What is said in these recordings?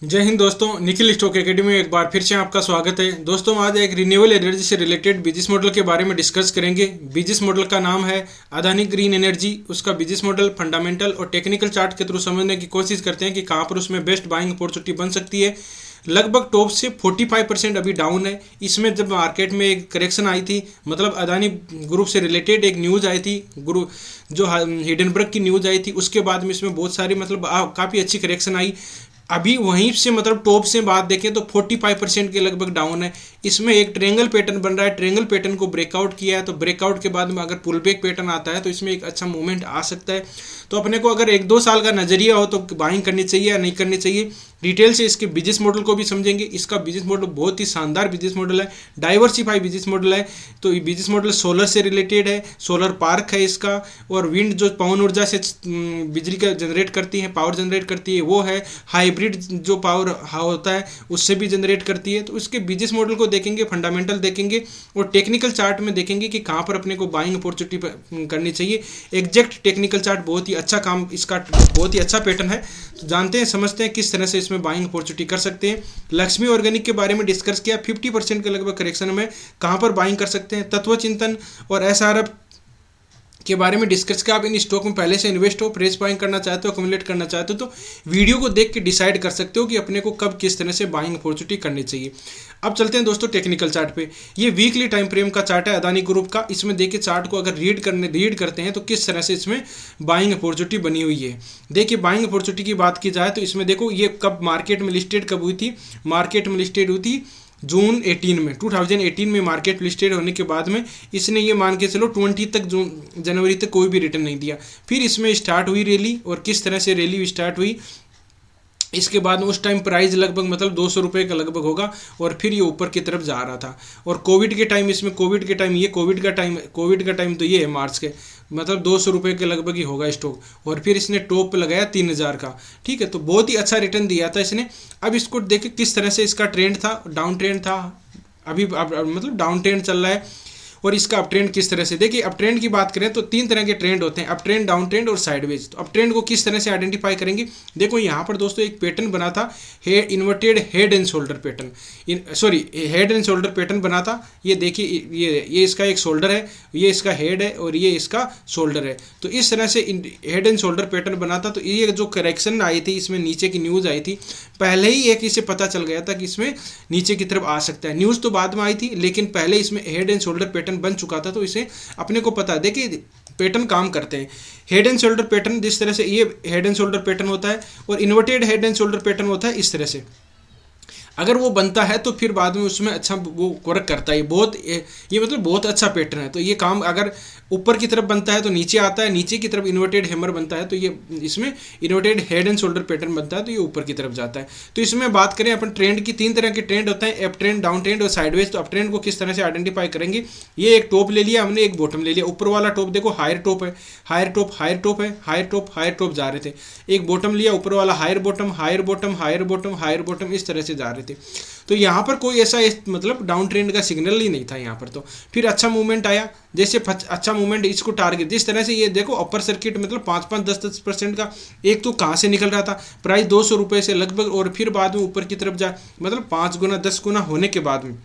जय हिंद दोस्तों, Nikhil stock academy में एक बार फिर से आपका स्वागत है। दोस्तों आज एक रिन्यूएबल एनर्जी से रिलेटेड बिजनेस मॉडल के बारे में डिस्कस करेंगे। बिजनेस मॉडल का नाम है अदानी ग्रीन एनर्जी। उसका बिजनेस मॉडल फंडामेंटल और टेक्निकल चार्ट के थ्रू समझने की कोशिश करते हैं कि कहाँ पर उसमें बेस्ट बाइंग अपॉर्चुनिटी बन सकती है। लगभग टॉप से 45% अभी डाउन है। इसमें जब मार्केट में एक करेक्शन आई थी, मतलब अदानी ग्रुप से रिलेटेड एक न्यूज़ आई थी, ग्रुप जो हिडनबर्ग की न्यूज़ आई थी, उसके बाद में इसमें बहुत सारी मतलब काफ़ी अच्छी करेक्शन आई। अभी वहीं से मतलब टॉप से बात देखें तो 45% के लगभग डाउन है। इसमें एक ट्रेंगल पैटर्न बन रहा है। ट्रेंगल पैटर्न को ब्रेकआउट किया है, तो ब्रेकआउट के बाद में अगर पुल बैक पैटर्न आता है तो इसमें एक अच्छा मूवमेंट आ सकता है। तो अपने को अगर 1-2 साल का नजरिया हो तो बाइंग करनी चाहिए या नहीं करनी चाहिए। डिटेल से इसके बिजनेस मॉडल को भी समझेंगे। इसका बिजनेस मॉडल बहुत ही शानदार बिजनेस मॉडल है, डाइवर्सिफाई बिजनेस मॉडल है। तो ये बिजनेस मॉडल सोलर से रिलेटेड है, सोलर पार्क है इसका, और विंड जो पवन ऊर्जा से बिजली का जनरेट करती है, पावर जनरेट करती है वो है, हाइब्रिड जो पावर होता है उससे भी जनरेट करती है। तो इसके बिजनेस मॉडल को देखेंगे, फंडामेंटल देखेंगे और टेक्निकल चार्ट में देखेंगे कि कहाँ पर अपने को बाइंग अपॉर्चुनिटी करनी चाहिए। एग्जैक्ट टेक्निकल चार्ट बहुत ही अच्छा काम, इसका बहुत ही अच्छा पैटर्न है। तो जानते हैं, समझते हैं किस तरह से इसमें बाइंग अपॉर्चुनिटी कर सकते हैं। लक्ष्मी ऑर्गेनिक के बारे में डिस्कस किया। 50% के लगभग करेक्शन में कहाँ पर बाइंग कर सकते हैं। तत्व चिंतन और एसआरएफ के बारे में डिस्कस किया। आप इन स्टॉक में पहले से इन्वेस्ट हो, फ्रेश बाइंग करना चाहते हो, अक्यूमुलेट करना चाहते हो, तो वीडियो को देख के डिसाइड कर सकते हो कि अपने को कब किस तरह से बाइंग अपॉर्चुनिटी करनी चाहिए। अब चलते हैं दोस्तों टेक्निकल चार्ट पे। ये वीकली टाइम फ्रेम का चार्ट है अदानी ग्रुप का। इसमें देखिए चार्ट को अगर रीड करते हैं तो किस तरह से इसमें बाइंग अपॉर्चुनिटी बनी हुई है। देखिए बाइंग अपॉर्चुनिटी की बात की जाए तो इसमें देखो ये कब मार्केट में लिस्टेड कब हुई थी। मार्केट में लिस्टेड हुई थी जून 18 में, 2018 में मार्केट लिस्टेड होने के बाद में इसने ये मान के चलो 20 तक, जनवरी तक कोई भी रिटर्न नहीं दिया। फिर इसमें स्टार्ट हुई रैली, और किस तरह से रैली स्टार्ट हुई इसके बाद उस टाइम प्राइस लगभग मतलब 200 रुपये का लगभग होगा, और फिर ये ऊपर की तरफ जा रहा था। और कोविड के टाइम, इसमें कोविड का टाइम तो ये है मार्च के, मतलब 200 रुपये के लगभग ही होगा स्टॉक। और फिर इसने टॉप पे लगाया 3000 का, ठीक है। तो बहुत ही अच्छा रिटर्न दिया था इसने। अब इसको देखिए किस तरह से इसका ट्रेंड था, डाउन ट्रेंड था। अभी मतलब डाउन ट्रेंड चल रहा है। और इसका अप ट्रेंड किस तरह से, देखिए अप ट्रेंड की बात करें तो 3 तरह के ट्रेंड होते हैं, अप ट्रेंड, डाउन ट्रेंड और साइडवेज। तो अप ट्रेंड को किस तरह से आइडेंटिफाई करेंगे, देखो यहाँ पर दोस्तों एक पैटर्न बना था, inverted head and shoulder pattern, head and shoulder pattern बना था। ये देखिए ये इसका एक शोल्डर है, ये इसका हेड है और ये इसका शोल्डर है। तो इस तरह से हेड एंड शोल्डर पैटर्न बना था। तो ये जो करेक्शन आई थी, इसमें नीचे की न्यूज़ आई थी, पहले ही एक इसे पता चल गया था कि इसमें नीचे की तरफ आ सकता है। न्यूज़ तो बाद में आई थी, लेकिन पहले इसमें हेड एंड शोल्डर पैटर्न बन चुका था। तो इसे अपने को पता है, देखिए पैटर्न काम करते हैं। हेड एंड शोल्डर पैटर्न जिस तरह से ये हेड एंड शोल्डर पैटर्न होता है, और inverted head and shoulder pattern होता है इस तरह से। अगर वो बनता है तो फिर बाद में उसमें अच्छा वो वर्क करता है। ये मतलब बहुत अच्छा पैटर्न है। तो ये काम अगर ऊपर की तरफ बनता है तो नीचे आता है, नीचे की तरफ इन्वर्टेड हैमर बनता है तो ये इसमें inverted head and shoulder pattern बनता है, तो ये ऊपर की तरफ जाता है। तो इसमें बात करें अपन ट्रेंड की, 3 तरह के ट्रेंड होते हैं, अप ट्रेंड, डाउन ट्रेंड और साइडवेज। तो अप ट्रेंड को किस तरह से आइडेंटिफाई करेंगे, ये एक टॉप ले लिया हमने, एक बॉटम ले लिया। ऊपर वाला टॉप देखो हायर टॉप है, हायर टॉप, हायर टॉप है, हायर टॉप, हायर टॉप जा रहे थे। एक बॉटम लिया, ऊपर वाला higher bottom, higher bottom, higher bottom, higher bottom, इस तरह से जा रहे थे। तो यहाँ पर कोई ऐसा मतलब डाउन ट्रेंड का सिग्नल ही नहीं था यहाँ पर। तो फिर अच्छा मूवमेंट आया, जैसे अच्छा मूवमेंट, इसको टारगेट जिस तरह से ये देखो अपर सर्किट मतलब 5-5, 10-10% का एक तो कहाँ से निकल रहा था, प्राइस 200 रुपये से लगभग, और फिर बाद में ऊपर की तरफ जा, मतलब 5 गुना 10 गुना होने के बाद में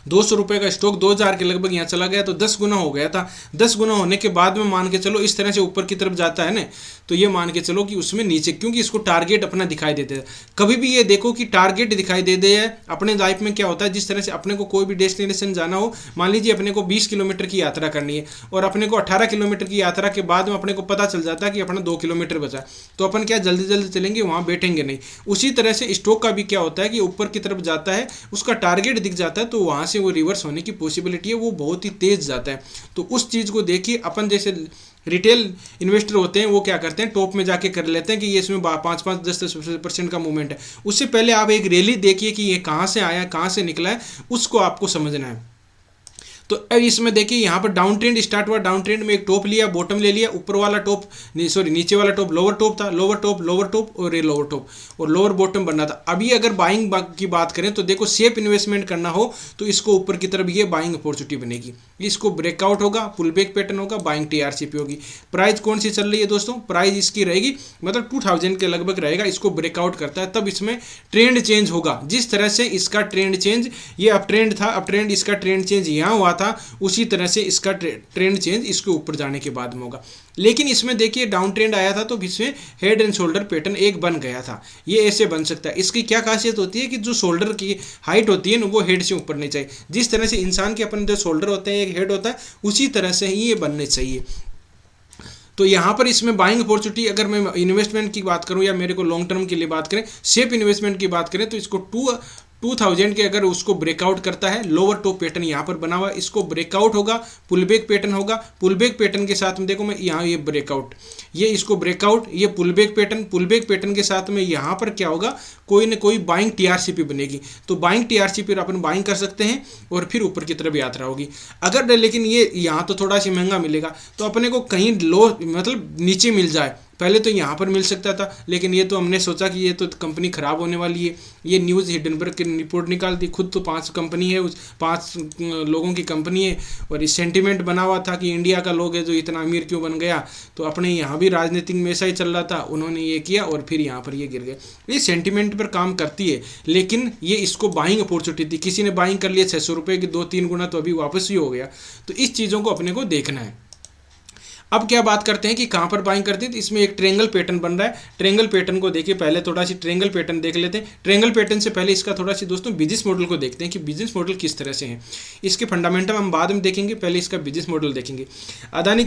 200 रुपये का स्टॉक 2000 के लगभग यहाँ चला गया, तो 10 गुना हो गया था। 10 गुना होने के बाद में मान के चलो इस तरह से ऊपर की तरफ जाता है ना, तो ये मान के चलो कि उसमें नीचे, क्योंकि इसको टारगेट अपना दिखाई देते हैं। कभी भी ये देखो कि टारगेट दिखाई दे दे है अपने लाइफ में। क्या होता है, जिस तरह से अपने को कोई भी डेस्टिनेशन जाना हो, मान लीजिए अपने को 20 किलोमीटर की यात्रा करनी है, और अपने को 18 किलोमीटर की यात्रा के बाद में अपने को पता चल जाता है कि अपना 2 किलोमीटर बचा, तो अपन क्या जल्दी जल्दी चलेंगे, वहाँ बैठेंगे नहीं। उसी तरह से स्टॉक का भी क्या होता है कि ऊपर की तरफ जाता है, उसका टारगेट दिख जाता है, तो वहाँ से वो रिवर्स होने की पॉसिबिलिटी है, वो बहुत ही तेज जाता है। तो उस चीज़ को देखिए, अपन जैसे रिटेल इन्वेस्टर होते हैं वो क्या करते हैं, टॉप में जाके कर लेते हैं कि ये इसमें 5-5, 10-10% का मूवमेंट है। उससे पहले आप एक रैली देखिए कि ये कहाँ से आया, कहाँ से निकला है, उसको आपको समझना है। तो अब इसमें देखिए यहाँ पर डाउन ट्रेंड स्टार्ट हुआ, डाउन ट्रेंड में एक टॉप लिया, बॉटम ले लिया, ऊपर वाला टॉप नीचे वाला टॉप लोअर टॉप था, लोअर टॉप और ये लोअर टॉप और लोअर बॉटम बनना था। अभी अगर बाइंग की बात करें तो देखो सेफ इन्वेस्टमेंट करना हो तो इसको ऊपर की तरफ ये बाइंग अपॉर्चुनिटी बनेगी। इसको ब्रेकआउट होगा, पुल बैक पैटर्न होगा, बाइंग टीआरसीपी होगी। प्राइस कौन सी चल रही है दोस्तों, प्राइस इसकी रहेगी मतलब 2000 के लगभग रहेगा। इसको ब्रेकआउट करता है तब इसमें ट्रेंड चेंज होगा। जिस तरह से इसका ट्रेंड चेंज, ये अप ट्रेंड था, अप ट्रेंड इसका ट्रेंड चेंज यहाँ हुआ था, उसी तरह से इसका ट्रेंड चेंज इसके ऊपर जाने के बाद में होगा। लेकिन इसमें देखिए डाउन ट्रेंड आया था तो इसमें हेड एंड शोल्डर पैटर्न एक बन गया था। ये ऐसे बन सकता है। इसकी क्या खासियत होती है कि जो शोल्डर की हाइट होती है ना वो हेड से ऊपर नहीं चाहिए। जिस तरह से इंसान के अपन जो शोल्डर होते हैं एक हेड होता है, उसी तरह से ही ये बनने चाहिए। तो यहाँ पर इसमें बाइंग अपॉर्चुनिटी, अगर मैं इन्वेस्टमेंट की बात करूँ या मेरे को लॉन्ग टर्म के लिए बात करें, सेफ इन्वेस्टमेंट की बात करें, तो इसको 2000 के अगर उसको ब्रेकआउट करता है, लोअर टॉप पैटर्न यहाँ पर बना हुआ है, इसको ब्रेकआउट होगा, पुल बैक पैटर्न होगा, पुल बैक पैटर्न के साथ में देखो मैं यहाँ ये ब्रेकआउट, ये इसको ब्रेकआउट, ये pull back pattern, pull back pattern के साथ में यहाँ पर क्या होगा, कोई ना कोई बाइंग टीआरसीपी बनेगी। तो बाइंग टीआरसीपी अपन बाइंग कर सकते हैं और फिर ऊपर की तरफ यात्रा होगी। अगर लेकिन ये यहाँ तो थोड़ा सी महंगा मिलेगा, तो अपने को कहीं लो मतलब नीचे मिल जाए, पहले तो यहाँ पर मिल सकता था, लेकिन ये तो हमने सोचा कि ये तो कंपनी खराब होने वाली है। ये न्यूज़ हिडनबर्ग की रिपोर्ट निकाल दी, खुद तो 5 कंपनी है, उस 5 लोगों की कंपनी है, और इस सेंटिमेंट बना हुआ था कि इंडिया का लोग है जो इतना अमीर क्यों बन गया। तो अपने यहाँ भी राजनीतिक में ऐसा ही चल रहा था, उन्होंने ये किया और फिर यहाँ पर ये गिर गए। ये सेंटिमेंट पर काम करती है, लेकिन ये इसको बाइंग अपॉर्चुनिटी थी, किसी ने बाइंग कर लिया 600 रुपये की 2-3 गुना, तो अभी वापस ही हो गया। तो इस चीज़ों को अपने को देखना है। अब क्या बात करते हैं कि कहाँ पर बाइंग करते हैं, तो इसमें एक ट्रेंगल पैटर्न बन रहा है। ट्रेंगल पैटर्न को देखिए, पहले थोड़ा सी ट्रेंगल पैटर्न देख लेते हैं। ट्रेंगल पैटर्न से पहले इसका थोड़ा सी दोस्तों बिजनेस मॉडल को देखते हैं कि बिजनेस मॉडल किस तरह से है। इसके फंडामेंटल हम बाद में देखेंगे, पहले इसका बिजनेस मॉडल देखेंगे। अदानी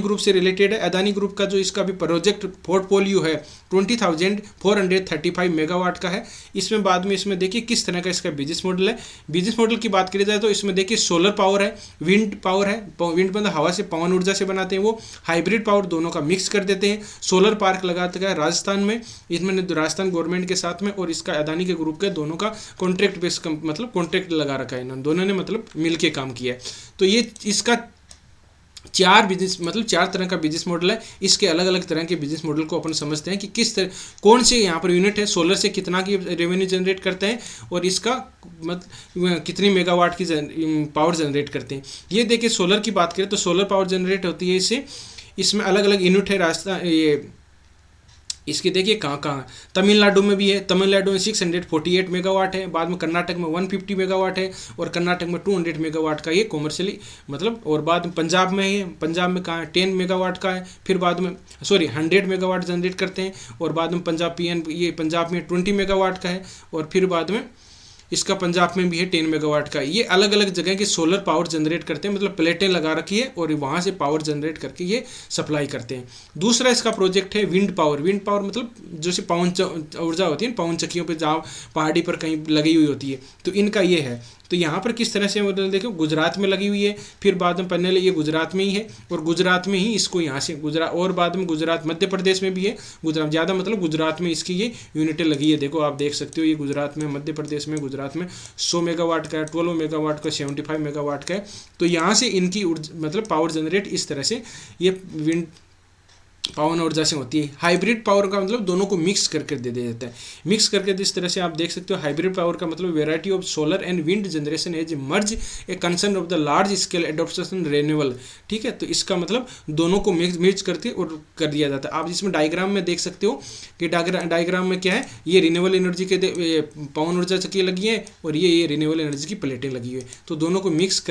ग्रुप से रिलेटेड है। अदानी ग्रुप का जो इसका भी प्रोजेक्ट पोर्टफोलियो है 20,435 मेगावाट का है। इसमें बाद में इसमें देखिए किस तरह का इसका बिजनेस मॉडल है। बिजनेस मॉडल की बात करी जाए तो इसमें देखिए सोलर पावर है, विंड पावर है, विंड मतलब हवा से पवन ऊर्जा से बनाते हैं, वो हाइब्रिड पावर दोनों का मिक्स कर देते हैं। सोलर पार्क लगाते हैं राजस्थान में, इसमें राजस्थान गवर्नमेंट के साथ में, और इसका अदानी के ग्रुप के दोनों का कॉन्ट्रैक्ट बेस मतलब कॉन्ट्रैक्ट लगा रखा है, इन्होंने दोनों ने मतलब मिलके काम किया है। तो ये इसका 4 तरह का बिजनेस मॉडल है। इसके अलग अलग तरह के बिजनेस मॉडल को अपन समझते हैं कि किस तरह कौन से यहाँ पर यूनिट है, सोलर से कितना की रेवेन्यू जनरेट करते हैं और इसका मतलब कितनी मेगावाट की पावर जनरेट करते हैं। ये देखिए सोलर की बात करें तो सोलर पावर जनरेट होती है इसमें अलग अलग यूनिट है। राजस्थान ये इसके देखिए कहाँ तमिलनाडु में भी है। तमिलनाडु में 648 मेगावाट है, बाद में कर्नाटक में 150 मेगावाट है, और कर्नाटक में 200 मेगावाट का ये कॉमर्शियली मतलब, और बाद में पंजाब में है। पंजाब में कहाँ 10 मेगावाट का है, फिर बाद में 100 मेगावाट जनरेट करते हैं, और बाद में पंजाब में 20 मेगावाट का है, और फिर बाद में इसका पंजाब में भी है 10 मेगावाट का। ये अलग अलग जगह की सोलर पावर जनरेट करते हैं, मतलब प्लेटें लगा रखी है और वहाँ से पावर जनरेट करके ये सप्लाई करते हैं। दूसरा इसका प्रोजेक्ट है विंड पावर। विंड पावर मतलब जैसे पवन ऊर्जा होती है, पवन चक्कियों पे जहाँ पहाड़ी पर कहीं लगी हुई होती है, तो इनका ये है। तो यहाँ पर किस तरह से मतलब देखो गुजरात में लगी हुई है, फिर बाद में पहले ये गुजरात में ही है, और गुजरात में ही इसको यहाँ से गुजरात, और बाद में गुजरात मध्य प्रदेश में भी है। गुजरात ज़्यादा मतलब गुजरात में इसकी ये यूनिटें लगी है। देखो आप देख सकते हो, ये गुजरात में, मध्य प्रदेश में, गुजरात में 100 मेगावाट का है, 12 मेगावाट का, 75 मेगावाट का है। तो यहाँ से इनकी मतलब पावर जनरेट इस तरह से ये विंड पवन ऊर्जा से होती है। हाइब्रिड पावर का मतलब दोनों को मिक्स करके दे देता है। मिक्स करके इस तरह से आप देख सकते हो, हाइब्रिड पावर का मतलब variety of solar and wind generation as merge a concern of the large scale adoption renewable. ठीक है, तो इसका मतलब दोनों को मिक्स करके और कर दिया जाता है। आप इसमें डायग्राम में देख सकते हो कि डायग्राम में क्या है, ये रिन्यूएबल एनर्जी के पवन ऊर्जा चक्की लगी है, और ये रिन्यूएबल एनर्जी की प्लेटें लगी हुई है। तो दोनों को मिक्स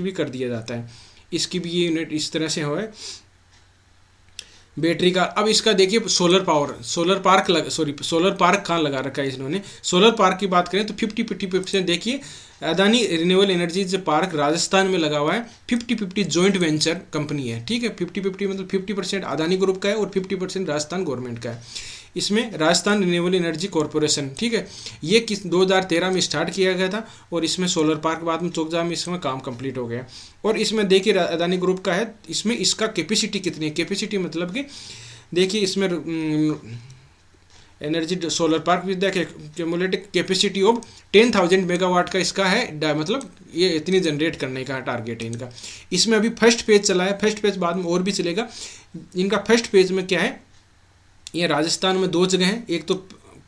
भी कर दिया जाता है। इसकी भी ये यूनिट इस तरह से है बैटरी का। अब इसका देखिए सोलर पार्क कहाँ लगा रखा है इन्होंने। सोलर पार्क की बात करें तो 50% देखिए Adani renewable energy park Rajasthan में लगा हुआ है। 50-50 जॉइंट वेंचर कंपनी है। ठीक है, 50-50 मतलब 50% अदानी ग्रुप का है और 50% राजस्थान गवर्नमेंट का है। इसमें राजस्थान रिन्यूएबल एनर्जी कॉरपोरेशन, ठीक है, ये 2013 में स्टार्ट किया गया था, और इसमें सोलर पार्क बाद में चौकजा में इसमें काम कंप्लीट हो गया। और इसमें देखिए अदानी ग्रुप का है, इसमें इसका कैपेसिटी कितनी है, कैपेसिटी मतलब कि देखिए इसमें energy solar park with cumulative capacity of 10,000 megawatt का इसका है, मतलब ये इतनी जनरेट करने का टारगेट है इनका। इसमें अभी फर्स्ट पेज चला है, फर्स्ट पेज बाद में और भी चलेगा। इनका फर्स्ट पेज में क्या है, ये राजस्थान में 2 जगह हैं, एक तो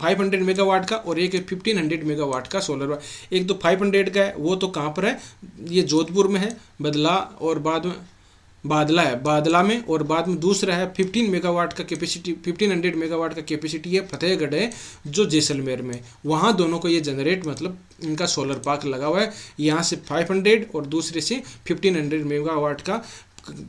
500 मेगावाट का और एक है 1500 मेगावाट का सोलर। एक तो 500 का है, वो तो कहाँ पर है, ये जोधपुर में है, बादला में, और बाद में दूसरा है 15 मेगावाट का कैपेसिटी, 1500 मेगावाट का कैपेसिटी है फतेहगढ़ है जो जैसलमेर में। वहाँ दोनों को ये जनरेट मतलब इनका सोलर पार्क लगा हुआ है। यहाँ से 500 और दूसरे से 1500 मेगावाट का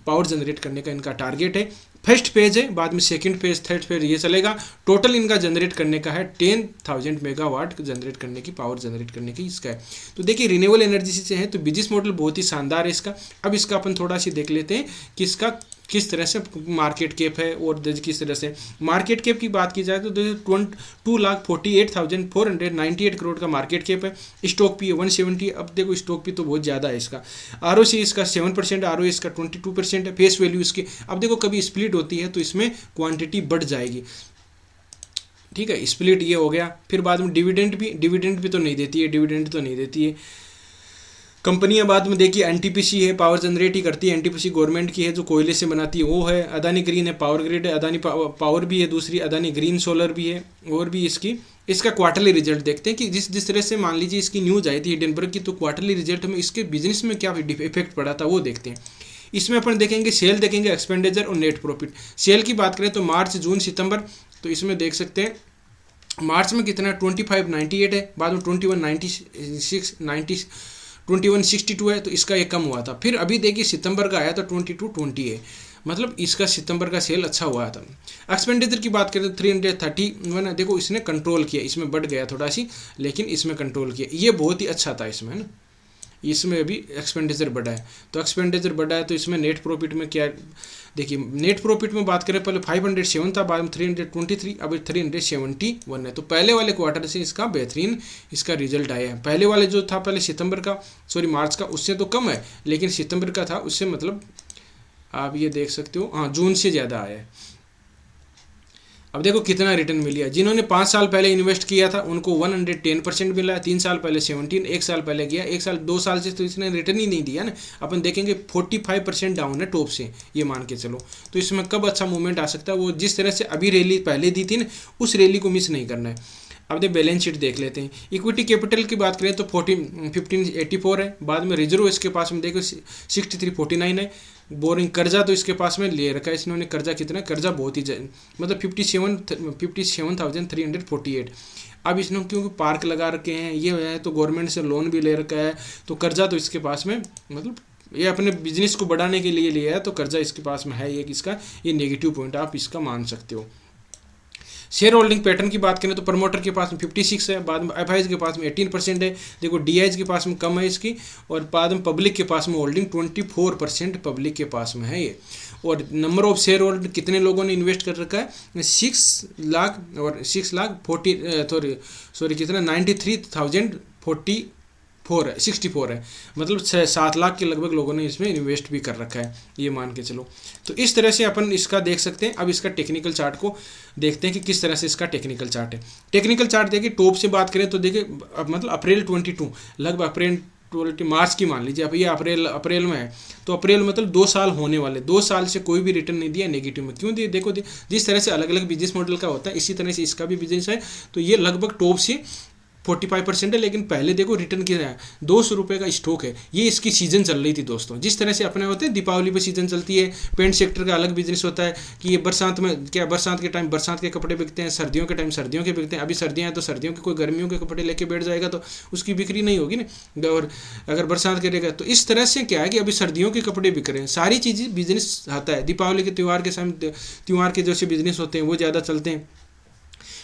पावर जनरेट करने का इनका टारगेट है। फर्स्ट फेज है, बाद में सेकंड फेज, थर्ड फेज ये चलेगा। टोटल इनका जनरेट करने का है 10,000 मेगावाट जनरेट करने की, पावर जनरेट करने की इसका है। तो देखिए रिन्यूएबल एनर्जी से है तो बिजनेस मॉडल बहुत ही शानदार है इसका। अब इसका अपन थोड़ा सी देख लेते हैं कि इसका किस तरह से मार्केट कैप है और किस तरह से मार्केट कैप की बात की जाए तो 2,48,498 करोड़ का मार्केट कैप है। Stock P 170। अब देखो स्टॉक पी तो बहुत ज़्यादा है इसका। आरओसी इसका 7%, आरओए इसका 22% है। फेस वैल्यू इसकी, अब देखो कभी स्प्लिट होती है तो इसमें क्वांटिटी बढ़ जाएगी, ठीक है, स्प्लिट ये हो गया। फिर बाद में डिविडेंड भी तो नहीं देती है, डिविडेंड तो नहीं देती है कंपनियां। बाद में देखिए एनटीपीसी है, पावर जनरेट ही करती है, एनटीपीसी गवर्नमेंट की है जो कोयले से बनाती है वो है। अदानी ग्रीन है, पावर ग्रिड है, अदानी पावर भी है दूसरी, अदानी ग्रीन सोलर भी है। और भी इसका क्वार्टरली रिजल्ट देखते हैं कि जिस तरह से मान लीजिए इसकी न्यूज़ आई थी हिडेनबर्ग की, तो क्वार्टरली रिजल्ट में इसके बिजनेस में क्या इफेक्ट पड़ा था वो देखते हैं। इसमें अपन देखेंगे सेल, देखेंगे एक्सपेंडिचर और नेट प्रॉफिट। सेल की बात करें तो मार्च, जून, सितंबर, तो इसमें देख सकते हैं मार्च में कितना 2598 है, बाद में 2162 है, तो इसका ये कम हुआ था। फिर अभी देखिए सितंबर का आया तो 2220 है, मतलब इसका सितंबर का सेल अच्छा हुआ था। एक्सपेंडिचर की बात करें तो 331 है, देखो इसने कंट्रोल किया, इसमें बढ़ गया थोड़ा सी लेकिन इसमें कंट्रोल किया, ये बहुत ही अच्छा था इसमें, है ना। इसमें अभी एक्सपेंडिचर बढ़ा है, तो एक्सपेंडिचर बढ़ा है तो इसमें नेट प्रॉफिट में क्या, देखिए नेट प्रॉफिट में बात करें पहले 507 था, बाद में 323, अभी 371 है। तो पहले वाले क्वार्टर से इसका बेहतरीन इसका रिजल्ट आया है। पहले वाले जो था पहले मार्च का उससे तो कम है, लेकिन सितंबर का था उससे मतलब आप ये देख सकते हो, हाँ जून से ज़्यादा आया है। अब देखो कितना रिटर्न मिल गया। जिन्होंने 5 साल पहले इन्वेस्ट किया था उनको 110% मिला है, 3 साल पहले 17, 1 साल पहले किया, 2 साल से तो इसने रिटर्न ही नहीं दिया ना। अपन देखेंगे 45% डाउन है टॉप से, ये मान के चलो। तो इसमें कब अच्छा मूवमेंट आ सकता है, वो जिस तरह से अभी रैली पहले दी थी ना, उस रैली को मिस नहीं करना है। अब देखिए बैलेंस शीट देख लेते हैं। इक्विटी कैपिटल की बात करें तो 1584 है, बाद में रिजर्व इसके पास में देखो 6349 है। बोरिंग कर्जा तो इसके पास में ले रखा है इन्होंने, कर्जा कितना, कर्जा बहुत ही मतलब 57,348। अब इसने क्योंकि पार्क लगा रखे हैं ये है, तो गवर्नमेंट से लोन भी ले रखा है, तो कर्जा तो इसके पास में मतलब ये अपने बिजनेस को बढ़ाने के लिए लिया है, तो कर्जा इसके पास में है। एक इसका ये नेगेटिव पॉइंट आप इसका मान सकते हो। शेयर होल्डिंग पैटर्न की बात करें तो प्रमोटर के पास में 56 है, बाद में एफआईज के पास में 18% है, देखो डीआईज के पास में कम है इसकी, और बाद में पब्लिक के पास में होल्डिंग 24% पब्लिक के पास में है ये। और नंबर ऑफ शेयर होल्डर कितने लोगों ने इन्वेस्ट कर रखा है, 6 लाख और 64 है, मतलब 7 लाख के लगभग लोगों ने इसमें इन्वेस्ट भी कर रखा है, ये मान के चलो। तो इस तरह से अपन इसका देख सकते हैं। अब इसका टेक्निकल चार्ट को देखते हैं कि किस तरह से इसका टेक्निकल चार्ट है। टेक्निकल चार्ट देखिए टॉप से बात करें तो देखिए मतलब अप्रैल 22 लगभग अप्रैल मार्च की मान लीजिए, अब ये अप्रैल में है, तो अप्रैल मतलब 2 साल होने वाले, 2 साल से कोई भी रिटर्न नहीं दिया नेगेटिव में। क्यों दिए, देखो जिस तरह से अलग अलग बिजनेस मॉडल का होता है इसी तरह से इसका भी बिजनेस है। तो ये लगभग टॉप से 45% है, लेकिन पहले देखो रिटर्न कितना है, 200 रुपये का स्टॉक है। ये इसकी सीजन चल रही थी दोस्तों, जिस तरह से अपने होते हैं दीपावली पे सीजन चलती है। पेंट सेक्टर का अलग बिजनेस होता है कि ये बरसात में क्या, बरसात के टाइम बरसात के कपड़े बिकते हैं, सर्दियों के टाइम सर्दियों के बिकते हैं। अभी सर्दियाँ हैं तो सर्दियों के, कोई गर्मियों के कपड़े लेके बैठ जाएगा तो उसकी बिक्री नहीं होगी ना, और अगर बरसात करेगा तो इस तरह से क्या है कि अभी सर्दियों के कपड़े बिक रहे हैं। सारी चीज़ें बिजनेस आता है। दीपावली के त्यौहार के समय त्यौहार के जैसे बिजनेस होते हैं वो ज़्यादा चलते हैं,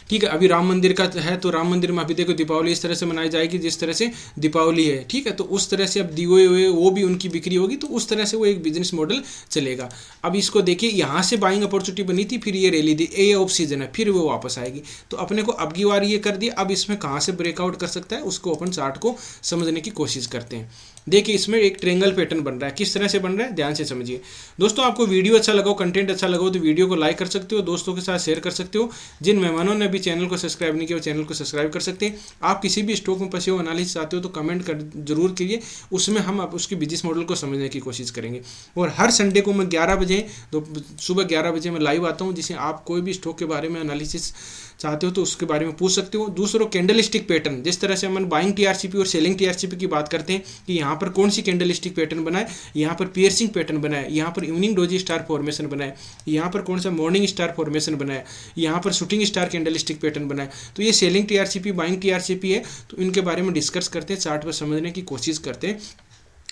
ठीक है। अभी राम मंदिर का है तो राम मंदिर में अभी देखो दीपावली इस तरह से मनाई जाएगी जिस तरह से दीपावली है, ठीक है। तो उस तरह से अब दिए हुए वो भी उनकी बिक्री होगी, तो उस तरह से वो एक बिजनेस मॉडल चलेगा। अब इसको देखिए यहाँ से बाइंग अपॉर्चुनिटी बनी थी, फिर ये रैली दी, ये ऑफ सीजन है, फिर वो वापस आएगी। तो अपने को अब की बार ये कर दिया, अब इसमें कहाँ से ब्रेकआउट कर सकता है उसको अपन चार्ट को समझने की कोशिश करते हैं। देखिए इसमें एक ट्रेंगल पैटर्न बन रहा है। किस तरह से बन रहा है ध्यान से समझिए। दोस्तों आपको वीडियो अच्छा लगा हो, कंटेंट अच्छा लगा हो तो वीडियो को लाइक कर सकते हो, दोस्तों के साथ शेयर कर सकते हो। जिन मेहमानों ने अभी चैनल को सब्सक्राइब नहीं किया वो चैनल को सब्सक्राइब कर सकते हैं। आप किसी भी स्टॉक में फंसे हो एनालिसिस चाहते हो तो कमेंट कर जरूर कीजिए, उसमें हम उसकी बिजनेस मॉडल को समझने की कोशिश करेंगे। और हर संडे को मैं 11 बजे तो सुबह 11 बजे मैं लाइव आता हूँ, जिसे आप कोई भी स्टॉक के बारे में एनालिसिस चाहते हो तो उसके बारे में पूछ सकते हो। दूसरों कैंडलस्टिक पैटर्न, जिस तरह से हम बाइंग टीआरसीपी और सेलिंग टीआरसीपी की बात करते हैं कि यहाँ पर कौन सी कैंडलस्टिक पैटर्न बनाए, यहाँ पर पियर्सिंग पैटर्न बनाए, यहाँ पर इवनिंग डोजी स्टार फॉर्मेशन बनाए, यहाँ पर कौन सा मॉर्निंग स्टार फॉर्मेशन बनाए, यहाँ पर शूटिंग स्टार कैंडलस्टिक पैटर्न बनाए, तो ये सेलिंग टीआरसीपी बाइंग टीआरसीपी है। तो इनके बारे में डिस्कस करते हैं, चार्ट पर समझने की कोशिश करते हैं।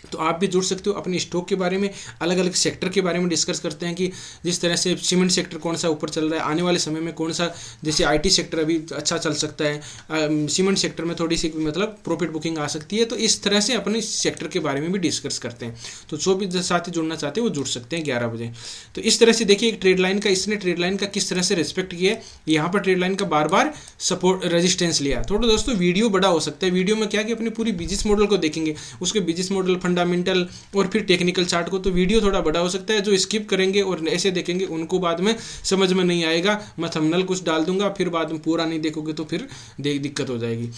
तो आप भी जुड़ सकते हो। अपने स्टॉक के बारे में, अलग अलग सेक्टर के बारे में डिस्कस करते हैं कि जिस तरह से सीमेंट सेक्टर कौन सा ऊपर चल रहा है, आने वाले समय में कौन सा, जैसे आईटी सेक्टर अभी अच्छा चल सकता है, सीमेंट सेक्टर में थोड़ी सी मतलब प्रॉफिट बुकिंग आ सकती है। तो इस तरह से अपने सेक्टर के बारे में भी डिस्कस करते हैं। तो जो भी साथी जुड़ना चाहते हैं वो जुड़ सकते हैं 11 बजे। तो इस तरह से देखिए एक ट्रेड लाइन का, इसने ट्रेड लाइन का किस तरह से रिस्पेक्ट किया है। यहाँ पर ट्रेड लाइन का बार बार सपोर्ट रेजिस्टेंस लिया। थोड़ा दोस्तों वीडियो बड़ा हो सकता है, वीडियो में क्या कि अपनी पूरी बिजनेस मॉडल को देखेंगे, उसके बिजनेस मॉडल, फंडामेंटल और फिर टेक्निकल चार्ट को, तो वीडियो थोड़ा बड़ा हो सकता है। जो स्किप करेंगे और ऐसे देखेंगे उनको बाद में समझ में नहीं आएगा। मैं थंबनेल कुछ डाल दूंगा, फिर बाद में पूरा नहीं देखोगे तो फिर दिक्कत हो जाएगी।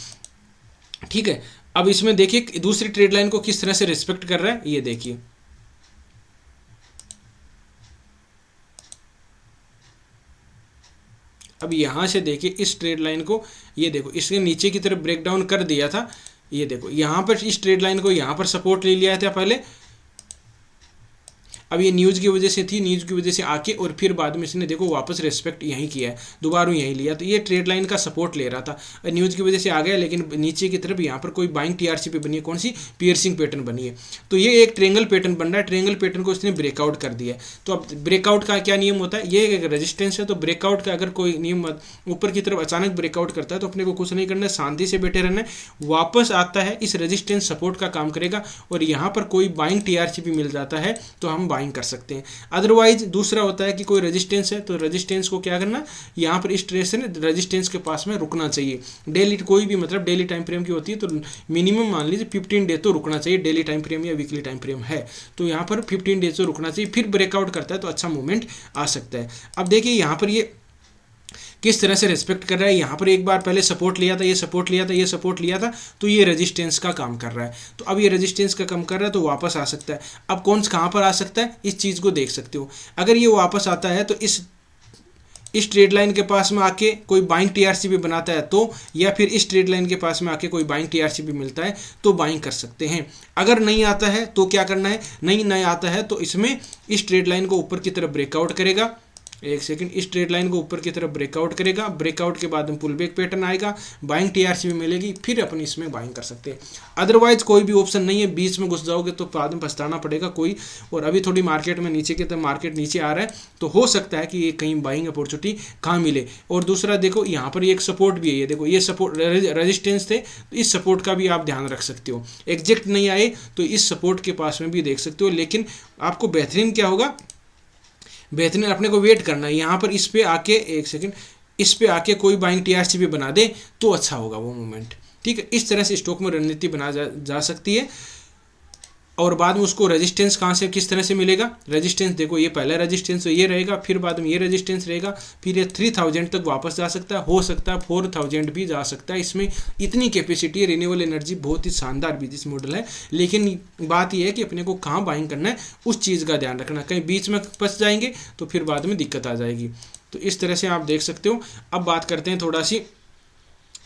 ठीक है, अब इसमें देखिए दूसरी ट्रेड लाइन को किस तरह से रिस्पेक्ट कर रहा है, ये देखिए। अब यहां से देखिए इस ट्रेड लाइन को, ये देखो इसके नीचे की तरफ ब्रेक डाउन कर दिया था। ये देखो यहाँ पर इस ट्रेड लाइन को यहाँ पर सपोर्ट ले लिया था पहले। अब ये न्यूज़ की वजह से थी, न्यूज़ की वजह से आके और फिर बाद में इसने देखो वापस रेस्पेक्ट यहीं किया है, दोबारा यहीं लिया। तो ये ट्रेड लाइन का सपोर्ट ले रहा था, न्यूज़ की वजह से आ गया, लेकिन नीचे की तरफ यहाँ पर कोई बाइंग टीआरसीपी बनी है, कौन सी, पियर्सिंग पैटर्न बनी है। तो ये एक ट्रेंगल पैटर्न बन रहा है, ट्रेंगल पैटर्न को इसने ब्रेकआउट कर दिया है। तो अब ब्रेकआउट का क्या नियम होता है, ये एक रेजिस्टेंस है। तो ब्रेकआउट का अगर कोई नियम ऊपर की तरफ अचानक ब्रेकआउट करता है तो अपने को कुछ नहीं करना है, शांति से बैठे रहना है। वापस आता है इस रेजिस्टेंस सपोर्ट का काम करेगा और यहाँ पर कोई बाइंग टीआरसीपी मिल जाता है तो हम बाइंग कर सकते हैं। अदरवाइज दूसरा होता है कि कोई रेजिस्टेंस है तो रेजिस्टेंस को क्या करना, यहाँ पर इस ट्रेस से रेजिस्टेंस के पास में रुकना चाहिए। डेली कोई भी मतलब डेली टाइम फ्रेम की होती है तो मिनिमम मान लीजिए 15 डे तो रुकना चाहिए, डेली टाइम फ्रेम या वीकली टाइम फ्रेम है तो यहाँ पर 15 डेज तो रुकना चाहिए, फिर ब्रेकआउट करता है तो अच्छा मूवमेंट आ सकता है। अब देखिए यहाँ पर ये किस तरह से रिस्पेक्ट कर रहा है। यहाँ पर एक बार पहले सपोर्ट लिया था, ये सपोर्ट लिया था, ये सपोर्ट लिया था, तो ये रेजिस्टेंस का काम कर रहा है। तो अब ये रेजिस्टेंस का काम कर रहा है तो वापस आ सकता है। अब कहाँ पर आ सकता है, इस चीज़ को देख सकते हो। अगर ये वापस आता है तो इस ट्रेड लाइन के पास में आके कोई बाइंग टीआरसीपी बनाता है तो, या फिर इस ट्रेड लाइन के पास में आके कोई बाइंग टीआरसीपी मिलता है तो बाइंग कर सकते हैं। अगर नहीं आता है तो क्या करना है, नहीं आता है तो इसमें इस ट्रेड लाइन को ऊपर की तरफ ब्रेकआउट करेगा, एक सेकंड, इस ट्रेड लाइन को ऊपर की तरफ ब्रेकआउट करेगा, ब्रेकआउट के बाद में पुल बैक पैटर्न आएगा, बाइंग टीआरसीपी मिलेगी, फिर अपन इसमें बाइंग कर सकते हैं। अदरवाइज कोई भी ऑप्शन नहीं है, बीच में घुस जाओगे तो बाद में पछताना पड़ेगा कोई। और अभी थोड़ी मार्केट में नीचे की तरफ मार्केट नीचे आ रहा है तो हो सकता है कि ये कहीं बाइंग अपॉर्चुनिटी कहाँ मिले। और दूसरा देखो यहाँ पर एक सपोर्ट भी है, ये देखो ये सपोर्ट रेजिस्टेंस थे, तो इस सपोर्ट का भी आप ध्यान रख सकते हो। एग्जैक्ट नहीं आए तो इस सपोर्ट के पास में भी देख सकते हो, लेकिन आपको बेहतरीन क्या होगा, बेहतरीन अपने को वेट करना है। यहाँ पर इस पे आके, एक सेकंड, इस पे आके कोई बाइंग टीआरसीपी बना दे तो अच्छा होगा वो मूवमेंट। ठीक है, इस तरह से स्टॉक में रणनीति बना जा सकती है। और बाद में उसको रेजिस्टेंस कहाँ से किस तरह से मिलेगा, रेजिस्टेंस देखो ये पहला रेजिस्टेंस ये रहेगा, फिर बाद में ये रेजिस्टेंस रहेगा, फिर ये 3000 तक वापस जा सकता है, हो सकता है 4000 भी जा सकता है। इसमें इतनी कैपेसिटी है, रिन्यूएबल एनर्जी बहुत ही शानदार बिजनेस मॉडल है। लेकिन बात यह है कि अपने को कहाँ बाइंग करना है उस चीज़ का ध्यान रखना, कहीं बीच में फंस जाएंगे तो फिर बाद में दिक्कत आ जाएगी। तो इस तरह से आप देख सकते हो। अब बात करते हैं थोड़ा सी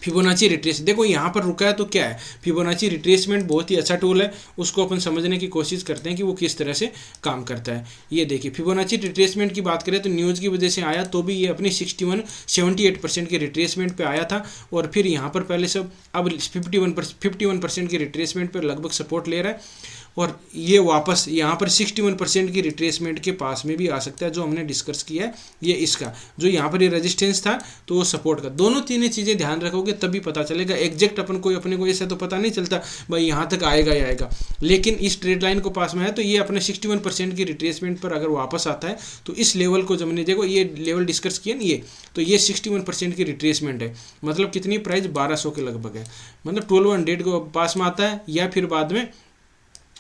फिबोनाची रिट्रेस। देखो यहाँ पर रुका है तो क्या है, फिबोनाची रिट्रेसमेंट बहुत ही अच्छा टूल है, उसको अपन समझने की कोशिश करते हैं कि वो किस तरह से काम करता है। ये देखिए फिबोनाची रिट्रेसमेंट की बात करें तो न्यूज़ की वजह से आया तो भी ये अपनी 78% के रिट्रेसमेंट पे आया था और फिर यहाँ पर पहले सब अब 51% के रिट्रेसमेंट पर लगभग सपोर्ट ले रहा है और ये वापस यहाँ पर 61% की रिट्रेसमेंट के पास में भी आ सकता है। जो हमने डिस्कस किया है ये इसका, जो यहाँ पर ये रेजिस्टेंस था तो वो सपोर्ट का, दोनों तीन चीज़ें ध्यान रखोगे तभी पता चलेगा। एग्जैक्ट अपने को ऐसा तो पता नहीं चलता भाई यहाँ तक आएगा या आएगा, लेकिन इस ट्रेड लाइन को पास में है तो ये अपने 61% की रिट्रेसमेंट पर अगर वापस आता है तो इस लेवल को जब हमने देखो ये लेवल डिस्कस किया ना, ये तो ये 61% की रिट्रेसमेंट है, मतलब कितनी प्राइस 1200 के लगभग है, मतलब 1200 को पास में आता है या फिर बाद में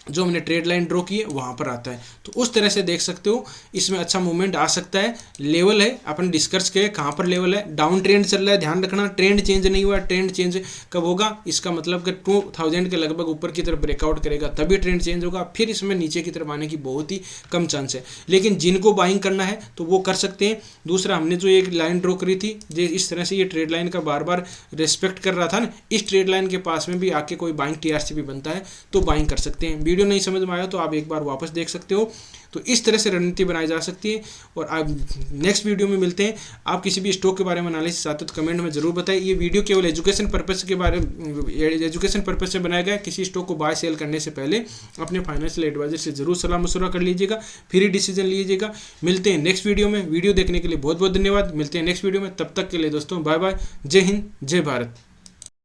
जो हमने ट्रेड लाइन ड्रॉ की है वहाँ पर आता है। तो उस तरह से देख सकते हो इसमें अच्छा मूवमेंट आ सकता है। लेवल है अपन डिस्कस किए कहाँ पर लेवल है, डाउन ट्रेंड चल रहा है, ध्यान रखना ट्रेंड चेंज नहीं हुआ। ट्रेंड चेंज कब होगा, इसका मतलब कि 2000 के लगभग ऊपर की तरफ ब्रेकआउट करेगा तभी ट्रेंड चेंज होगा, फिर इसमें नीचे की तरफ आने की बहुत ही कम चांस है। लेकिन जिनको बाइंग करना है तो वो कर सकते हैं। दूसरा, हमने जो एक लाइन ड्रॉ करी थी जो इस तरह से ये ट्रेड लाइन का बार बार रिस्पेक्ट कर रहा था ना, इस ट्रेड लाइन के पास में भी आके कोई बाइंग टीआरसीपी बनता है तो बाइंग कर सकते हैं। वीडियो नहीं समझ में आया तो आप एक बार वापस देख सकते हो। तो इस तरह से रणनीति बनाई जा सकती है। और आप नेक्स्ट वीडियो में मिलते हैं। आप किसी भी स्टॉक के बारे में एनालिसिस चाहते हो तो कमेंट में जरूर बताइए। ये वीडियो केवल एजुकेशन पर्पस के बारे में, एजुकेशन पर्पस से बनाया गया है। किसी स्टॉक को बाय सेल करने से पहले अपने फाइनेंशियल एडवाइजर से जरूर सलाह मशवरा कर लीजिएगा, फ्री डिसीजन लीजिएगा। मिलते हैं नेक्स्ट वीडियो में। वीडियो देखने के लिए बहुत बहुत धन्यवाद। मिलते हैं नेक्स्ट वीडियो में, तब तक के लिए दोस्तों बाय बाय। जय हिंद, जय भारत।